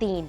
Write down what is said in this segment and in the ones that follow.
3,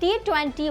T20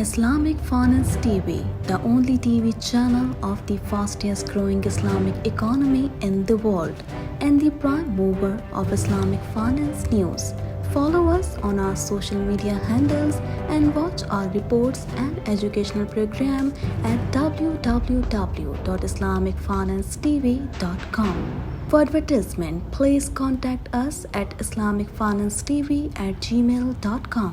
Islamic Finance TV, the only TV channel of the fastest growing Islamic economy in the world and the prime mover of Islamic finance news. Follow us on our social media handles and watch our reports and educational program at www.islamicfinancetv.com. For advertisement, please contact us at islamicfinancetv@gmail.com.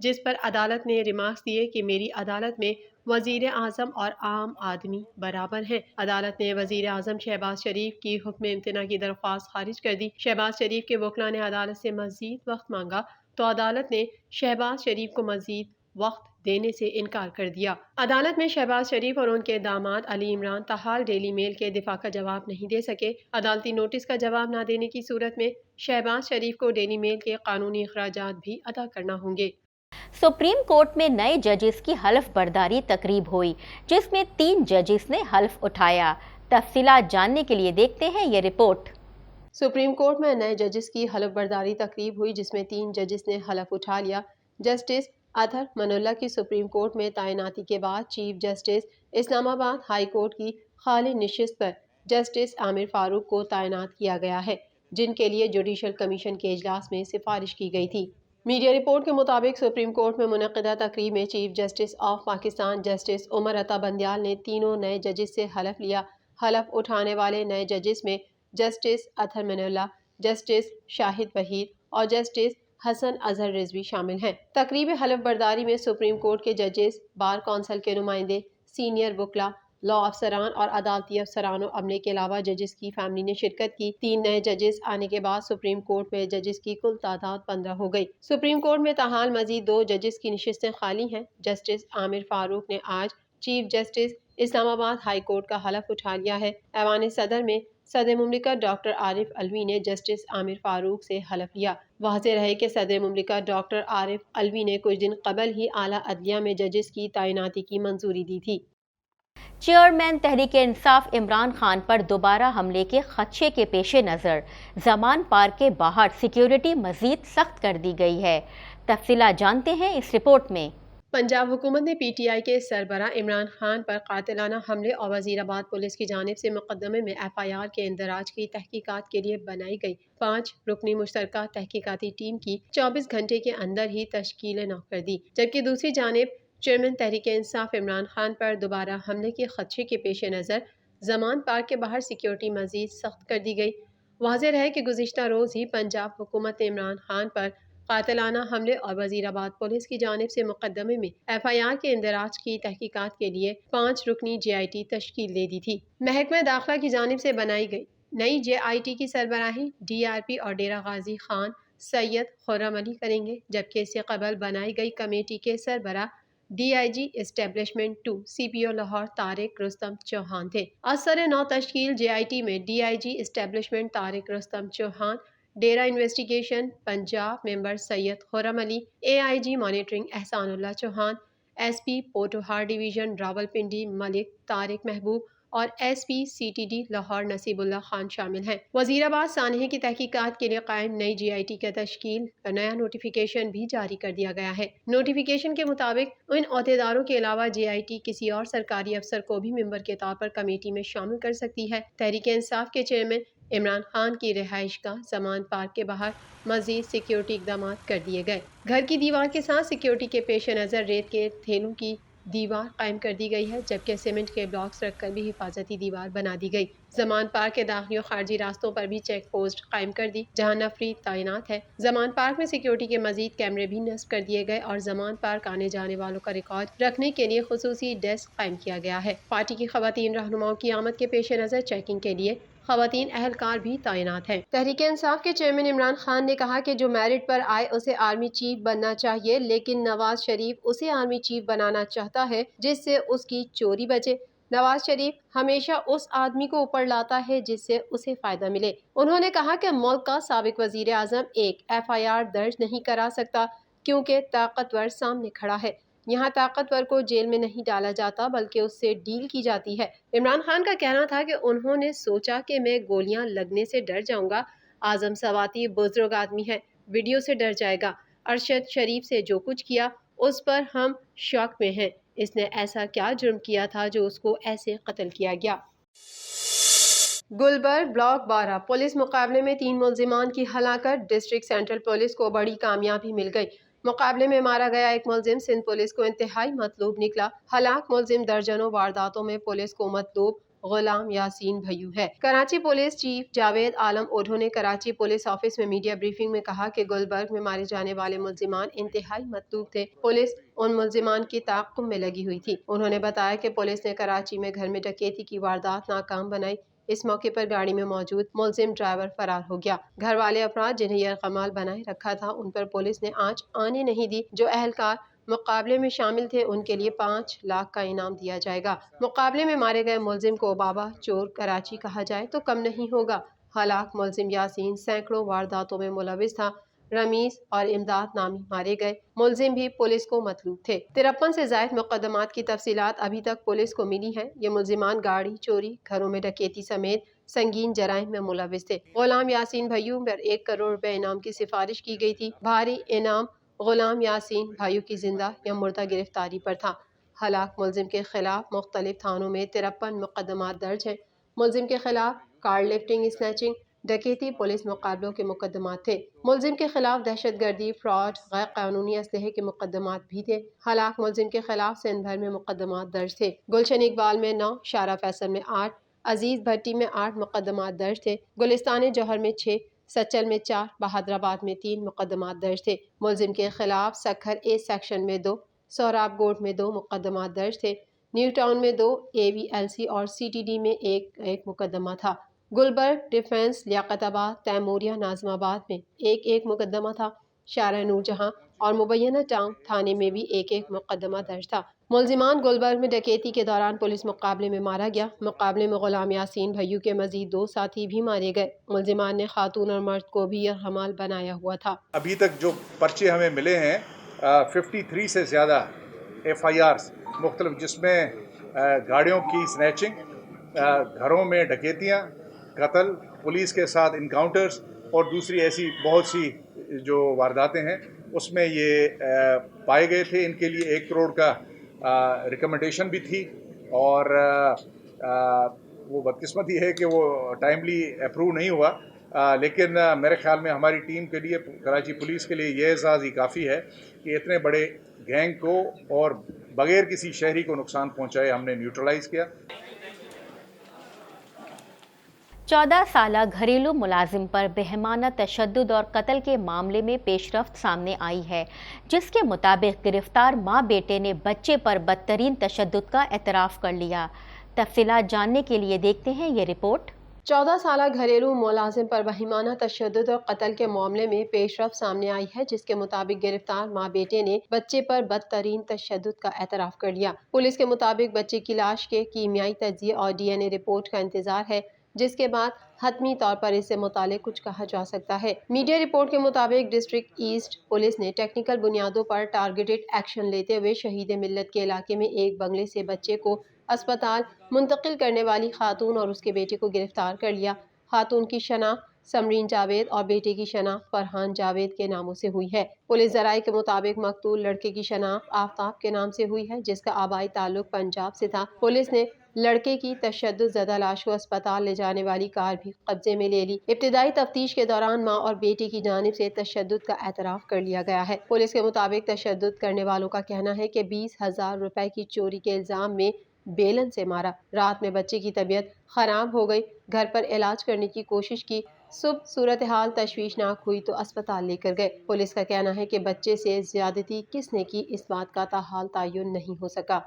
جس پر عدالت نے remarks دیے کہ میری عدالت میں وزیر اعظم اور عام آدمی برابر ہیں۔ عدالت نے وزیر اعظم شہباز شریف کی حکم امتناع کی درخواست خارج کر دی۔ شہباز شریف کے وکلاء نے عدالت سے مزید وقت مانگا تو عدالت نے شہباز شریف کو مزید وقت دینے سے انکار کر دیا۔ عدالت میں شہباز شریف اور ان کے داماد علی عمران تاحال ڈیلی میل کے دفاع کا جواب نہیں دے سکے۔ عدالتی نوٹس کا جواب نہ دینے کی صورت میں شہباز شریف کو ڈیلی میل کے قانونی اخراجات بھی ادا کرنا ہوں گے۔ سپریم کورٹ میں نئے ججز کی حلف برداری تقریب ہوئی جس میں 3 ججز نے حلف اٹھایا۔ تفصیلات جاننے کے لیے دیکھتے ہیں یہ رپورٹ۔ سپریم کورٹ میں نئے ججز کی حلف برداری تقریب ہوئی جس میں 3 ججز نے حلف اٹھا لیا۔ جسٹس اطہر منولہ کی سپریم کورٹ میں تعیناتی کے بعد چیف جسٹس اسلام آباد ہائی کورٹ کی خالی نشست پر جسٹس عامر فاروق کو تعینات کیا گیا ہے، جن کے لیے جوڈیشل کمیشن کے اجلاس میں سفارش کی گئی تھی۔ میڈیا رپورٹ کے مطابق سپریم کورٹ میں منعقدہ تقریب میں chief justice of Pakistan justice Umar Ata Bandial نے تینوں نئے ججز سے حلف لیا۔ حلف اٹھانے والے نئے ججز میں جسٹس اطہر منولہ، جسٹس شاہد وحید اور جسٹس حسن اظہر رضوی شامل ہیں۔ تقریب حلف برداری میں سپریم کورٹ کے ججز، بار کونسل کے نمائندے، سینئر وکلاء، لا افسران اور عدالتی افسران و عملے کے علاوہ ججز کی فیملی نے شرکت کی۔ 3 نئے ججز آنے کے بعد سپریم کورٹ میں ججز کی کل تعداد 15 ہو گئی۔ سپریم کورٹ میں تاحال مزید 2 ججز کی نشستیں خالی ہیں۔ جسٹس عامر فاروق نے آج چیف جسٹس اسلام آباد ہائی کورٹ کا حلف اٹھا لیا ہے۔ ایوان صدر میں صدر مملکت ڈاکٹر عارف علوی نے جسٹس عامر فاروق سے حلف لیا۔ واضح رہے کہ صدر مملکت ڈاکٹر عارف علوی نے کچھ دن قبل ہی اعلیٰ عدلیہ میں ججز کی تعیناتی کی منظوری دی تھی۔ چیئرمین تحریک انصاف عمران خان پر دوبارہ حملے کے خدشے کے پیش نظر زمان پارک کے باہر سیکیورٹی مزید سخت کر دی گئی ہے۔ تفصیلات جانتے ہیں اس رپورٹ میں۔ پنجاب حکومت نے پی ٹی آئی کے سربراہ عمران خان پر قاتلانہ حملے اور وزیر آباد پولیس کی جانب سے مقدمے میں ایف آئی آر کے اندراج کی تحقیقات کے لیے بنائی گئی 5 رکنی مشترکہ تحقیقاتی ٹیم کی 24 گھنٹے کے اندر ہی تشکیل نو کر دی، جبکہ دوسری جانب چیئرمین تحریک انصاف عمران خان پر دوبارہ حملے کے خدشے کے پیش نظر زمان پارک کے باہر سیکیورٹی مزید سخت کر دی گئی۔ واضح رہے کہ گزشتہ روز ہی پنجاب حکومت نے عمران خان پر قاتلانہ حملے اور وزیر آباد پولیس کی جانب سے مقدمے میں ایف آئی آر کے اندراج کی تحقیقات کے لیے 5 رکنی جے آئی ٹی تشکیل دے دی تھی۔ محکمہ داخلہ کی جانب سے بنائی گئی نئی جے آئی ٹی کی سربراہی ڈی آر پی اور ڈیرہ غازی خان سید خرم علی کریں گے، جبکہ اس سے قبل بنائی گئی کمیٹی کے سربراہ D I G establishment 2 C P O Lahore Tariq Rustam Chohan تھے۔ از سر نو تشکیل جے آئی ٹی میں D I G establishment Tariq Rustam Chohan, ڈیرہ investigation Punjab member Syed Khurram Ali, A I G monitoring Ehsan Ullah Chohan, S P Pothohar division Rawalpindi Malik Tariq Mehboob اور S P C T D Lahore Naseeb Ullah Khan شامل ہیں۔ وزیر آباد سانحے کی تحقیقات کے لیے قائم نئی جے آئی ٹی کا تشکیل کا نیا نوٹیفیکیشن بھی جاری کر دیا گیا ہے۔ نوٹیفیکیشن کے مطابق ان عہدیداروں کے علاوہ جے آئی ٹی کسی اور سرکاری افسر کو بھی ممبر کے طور پر کمیٹی میں شامل کر سکتی ہے۔ تحریک انصاف کے چیئرمین عمران خان کی رہائش گاہ زمان پارک کے باہر مزید سیکیورٹی اقدامات کر دیے گئے۔ گھر کی دیوار کے ساتھ سیکیورٹی کے پیش نظر ریت کے تھیلوں کی دیوار قائم کر دی گئی ہے، جبکہ سیمنٹ کے بلاکس رکھ کر بھی حفاظتی دیوار بنا دی گئی۔ زمان پارک کے داخلی و خارجی راستوں پر بھی چیک پوسٹ قائم کر دی، جہاں نفری تعینات ہے۔ زمان پارک میں سیکیورٹی کے مزید کیمرے بھی نصب کر دیے گئے اور زمان پارک آنے جانے والوں کا ریکارڈ رکھنے کے لیے خصوصی ڈیسک قائم کیا گیا ہے۔ پارٹی کی خواتین رہنماؤں کی آمد کے پیش نظر چیکنگ کے لیے خواتین اہلکار بھی تعینات ہیں۔ تحریک انصاف کے چیئرمین عمران خان نے کہا کہ جو میرٹ پر آئے اسے آرمی چیف بننا چاہیے، لیکن نواز شریف اسے آرمی چیف بنانا چاہتا ہے جس سے اس کی چوری بچے۔ نواز شریف ہمیشہ اس آدمی کو اوپر لاتا ہے جس سے اسے فائدہ ملے۔ انہوں نے کہا کہ ملک کا سابق وزیر اعظم ایک ایف آئی آر درج نہیں کرا سکتا کیونکہ طاقتور سامنے کھڑا ہے۔ یہاں طاقتور کو جیل میں نہیں ڈالا جاتا بلکہ اس سے ڈیل کی جاتی ہے۔ عمران خان کا کہنا تھا کہ انہوں نے سوچا کہ میں گولیاں لگنے سے ڈر جاؤں گا، اعظم سواتی بزرگ آدمی ہے، ویڈیو سے ڈر جائے گا۔ ارشد شریف سے جو کچھ کیا اس پر ہم شوق میں ہیں، اس نے ایسا کیا جرم کیا تھا جو اس کو ایسے قتل کیا گیا۔ گلبرگ بلاک 12 پولیس مقابلے میں 3 ملزمان کی ہلاکت، ڈسٹرکٹ سینٹرل پولیس کو بڑی کامیابی مل گئی۔ مقابلے میں مارا گیا ایک ملزم سندھ پولیس کو انتہائی مطلوب نکلا۔ ہلاک ملزم درجنوں وارداتوں میں پولیس کو مطلوب غلام یاسین بھیو ہے۔ کراچی پولیس چیف جاوید عالم اوڈھو نے کراچی پولیس آفس میں میڈیا بریفنگ میں کہا کہ گلبرگ میں مارے جانے والے ملزمان انتہائی مطلوب تھے۔ پولیس ان ملزمان کی تعاقب میں لگی ہوئی تھی۔ انہوں نے بتایا کہ پولیس نے کراچی میں گھر میں ڈکیتی کی واردات ناکام بنائی۔ اس موقع پر گاڑی میں موجود ملزم ڈرائیور فرار ہو گیا۔ گھر والے افراد جنہیں یرغمال بنائے رکھا تھا ان پر پولیس نے آنچ آنے نہیں دی۔ جو اہلکار مقابلے میں شامل تھے ان کے لیے 5 لاکھ کا انعام دیا جائے گا۔ مقابلے میں مارے گئے ملزم کو بابا چور کراچی کہا جائے تو کم نہیں ہوگا۔ ہلاک ملزم یاسین سینکڑوں وارداتوں میں ملوث تھا۔ رمیز اور امداد نامی مارے گئے ملزم بھی پولیس کو مطلوب تھے۔ 53 سے زائد مقدمات کی تفصیلات ابھی تک پولیس کو ملی ہیں۔ یہ ملزمان گاڑی چوری، گھروں میں ڈکیتی سمیت سنگین جرائم میں ملوث تھے۔ غلام یاسین بھیو پر 1 کروڑ روپے انعام کی سفارش کی گئی تھی۔ بھاری انعام غلام یاسین بھیو کی زندہ یا مردہ گرفتاری پر تھا۔ ہلاک ملزم کے خلاف مختلف تھانوں میں 53 مقدمات درج ہیں۔ ملزم کے خلاف کار لفٹنگ، اسنیچنگ، ڈکیتی، پولیس مقابلوں کے مقدمات تھے۔ ملزم کے خلاف دہشت گردی، فراڈ، غیر قانونی اسلحے کے مقدمات بھی تھے۔ ہلاک ملزم کے خلاف سندھ بھر میں مقدمات درج تھے۔ گلشن اقبال میں 9، شارع فیصل میں 8، عزیز بھٹی میں 8 مقدمات درج تھے۔ گلستان جوہر میں 6، سچل میں 4، بہادرآباد میں 3 مقدمات درج تھے۔ ملزم کے خلاف سکھر اے سیکشن میں 2، سوراب گوٹ میں 2 مقدمات درج تھے۔ نیو ٹاؤن میں 2، AVLC اور CTD میں ایک مقدمہ تھا۔ گلبرگ، ڈیفنس، لیاقت آباد، تیموریہ، ناظم آباد میں ایک مقدمہ تھا۔ شارع نور جہاں اور مبینہ ٹاؤن تھانے میں بھی ایک مقدمہ درج تھا۔ ملزمان گلبرگ میں ڈکیتی کے دوران پولیس مقابلے میں مارا گیا۔ مقابلے میں غلام یاسین بھیو کے مزید 2 ساتھی بھی مارے گئے۔ ملزمان نے خاتون اور مرد کو بھی یرغمال بنایا ہوا تھا۔ ابھی تک جو پرچے ہمیں ملے ہیں 53 سے زیادہ FIRs مختلف، جس میں گاڑیوں کی سنیچنگ، گھروں میں ڈکیتیاں، قتل، پولیس کے ساتھ انکاؤنٹرز اور دوسری ایسی بہت سی جو وارداتیں ہیں اس میں یہ پائے گئے تھے۔ ان کے لیے 1 کروڑ کا ریکمنڈیشن بھی تھی اور وہ بدقسمتی ہے کہ وہ ٹائملی اپروو نہیں ہوا، لیکن میرے خیال میں ہماری ٹیم کے لیے، کراچی پولیس کے لیے یہ اعزاز ہی کافی ہے کہ اتنے بڑے گینگ کو اور بغیر کسی شہری کو نقصان پہنچائے ہم نے نیوٹرلائز کیا۔ 14 سالہ گھریلو ملازم پر بہیمانہ تشدد اور قتل کے معاملے میں پیش رفت سامنے آئی ہے، جس کے مطابق گرفتار ماں بیٹے نے بچے پر بدترین تشدد کا اعتراف کر لیا۔ تفصیلات جاننے کے لیے دیکھتے ہیں یہ رپورٹ۔ 14 سالہ گھریلو ملازم پر وحیمانہ تشدد اور قتل کے معاملے میں پیش رفت سامنے آئی ہے، جس کے مطابق گرفتار ماں بیٹے نے بچے پر بدترین تشدد کا اعتراف کر لیا۔ پولیس کے مطابق بچے کی لاش کے کیمیائی تجزیے اور DNA رپورٹ کا انتظار ہے، جس کے بعد حتمی طور پر اس سے متعلق کچھ کہا جا سکتا ہے۔ میڈیا رپورٹ کے مطابق ڈسٹرکٹ ایسٹ پولیس نے ٹیکنیکل بنیادوں پر ٹارگیٹڈ ایکشن لیتے ہوئے شہید ملت کے علاقے میں ایک بنگلے سے بچے کو اسپتال منتقل کرنے والی خاتون اور اس کے بیٹے کو گرفتار کر لیا۔ خاتون کی شناخت سمرین جاوید اور بیٹے کی شناخت فرحان جاوید کے ناموں سے ہوئی ہے۔ پولیس ذرائع کے مطابق مقتول لڑکے کی شناخت آفتاب کے نام سے ہوئی ہے، جس کا آبائی تعلق پنجاب سے تھا۔ پولیس نے لڑکے کی تشدد زدہ لاش کو اسپتال لے جانے والی کار بھی قبضے میں لے لی۔ ابتدائی تفتیش کے دوران ماں اور بیٹے کی جانب سے تشدد کا اعتراف کر لیا گیا ہے۔ پولیس کے مطابق تشدد کرنے والوں کا کہنا ہے کہ 20,000 روپے کی چوری کے الزام میں بیلن سے مارا۔ رات میں بچے کی طبیعت خراب ہو گئی، گھر پر علاج کرنے کی کوشش کی، صبح صورتحال تشویشناک ہوئی تو اسپتال لے کر گئے۔ پولیس کا کہنا ہے کہ بچے سے زیادتی کس نے کی اس بات کا تاحال تعین نہیں ہو سکا۔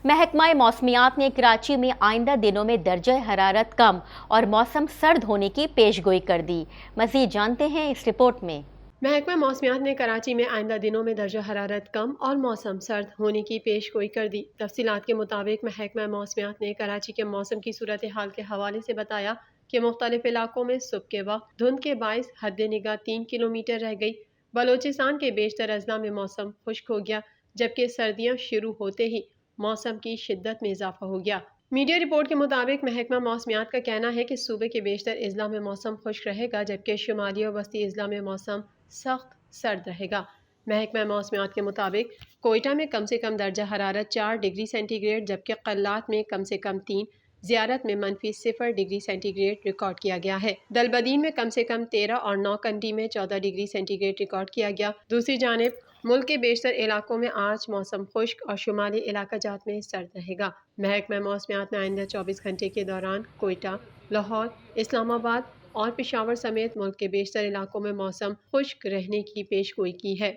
محکمہ موسمیات نے کراچی میں آئندہ دنوں میں درجہ حرارت کم اور موسم سرد ہونے کی پیش گوئی کر دی۔ مزید جانتے ہیں اس رپورٹ میں۔ محکمہ موسمیات نے کراچی میں آئندہ دنوں میں درجہ حرارت کم اور موسم سرد ہونے کی پیش گوئی کر دی۔ تفصیلات کے مطابق محکمہ موسمیات نے کراچی کے موسم کی صورتحال کے حوالے سے بتایا کہ مختلف علاقوں میں صبح کے وقت دھند کے باعث حد نگاہ 3 کلومیٹر رہ گئی۔ بلوچستان کے بیشتر اضلاع میں موسم خشک ہو گیا، جبکہ سردیاں شروع ہوتے ہی موسم کی شدت میں اضافہ ہو گیا۔ میڈیا رپورٹ کے مطابق محکمہ موسمیات کا کہنا ہے کہ صوبے کے بیشتر اضلاع میں موسم خشک رہے گا، جبکہ شمالی اور وسطی اضلاع میں موسم سخت سرد رہے گا۔ محکمہ موسمیات کے مطابق کوئٹہ میں کم سے کم درجہ حرارت 4 ڈگری سینٹی گریڈ، جبکہ قلات میں کم سے کم 3، زیارت میں -0 ڈگری سینٹی گریڈ ریکارڈ کیا گیا ہے۔ دلبدین میں کم سے کم 13 اور نوکنڈی میں 14 ڈگری سینٹی گریڈ ریکارڈ کیا گیا۔ دوسری جانب ملک کے بیشتر علاقوں میں آج موسم خشک اور شمالی علاقہ جات میں سرد رہے گا۔ محکمہ موسمیات نے آئندہ 24 گھنٹے کے دوران کوئٹہ، لاہور، اسلام آباد اور پشاور سمیت ملک کے بیشتر علاقوں میں موسم خشک رہنے کی پیشگوئی کی ہے۔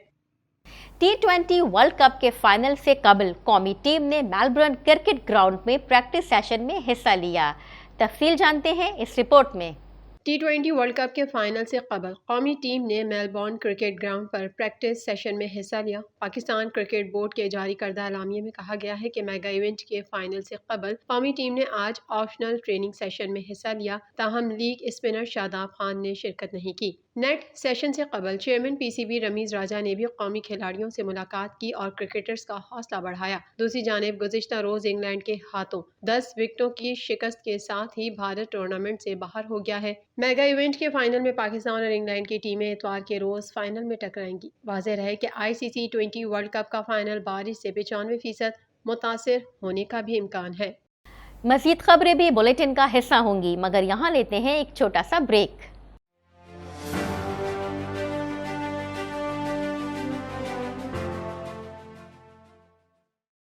T20 ورلڈ کپ کے فائنل سے قبل قومی ٹیم نے میلبرن کرکٹ گراؤنڈ میں پریکٹس سیشن میں حصہ لیا۔ تفصیل جانتے ہیں اس رپورٹ میں۔ T20 ورلڈ کپ کے فائنل سے قبل قومی ٹیم نے میلبورن کرکٹ گراؤنڈ پر پریکٹس سیشن میں حصہ لیا۔ پاکستان کرکٹ بورڈ کے جاری کردہ اعلامیے میں کہا گیا ہے کہ میگا ایونٹ کے فائنل سے قبل قومی ٹیم نے آج آپشنل ٹریننگ سیشن میں حصہ لیا، تاہم لیگ اسپنر شاداب خان نے شرکت نہیں کی۔ نیٹ سیشن سے قبل chairman P C B Ramiz Raja نے بھی قومی کھلاڑیوں سے ملاقات کی اور کرکٹرز کا حوصلہ بڑھایا۔ دوسری جانب گزشتہ روز انگلینڈ کے ہاتھوں 10 وکٹوں کی شکست کے ساتھ ہی بھارت ٹورنامنٹ سے باہر ہو گیا ہے۔ میگا ایونٹ کے فائنل میں پاکستان اور انگلینڈ کی ٹیمیں اتوار کے روز فائنل میں ٹکرائیں گی۔ واضح رہے کہ ICC T20 ورلڈ کپ کا فائنل بارش سے 95% متاثر ہونے کا بھی امکان ہے۔ مزید خبریں بھی بلیٹن کا حصہ ہوں گی، مگر یہاں لیتے ہیں ایک چھوٹا سا بریک۔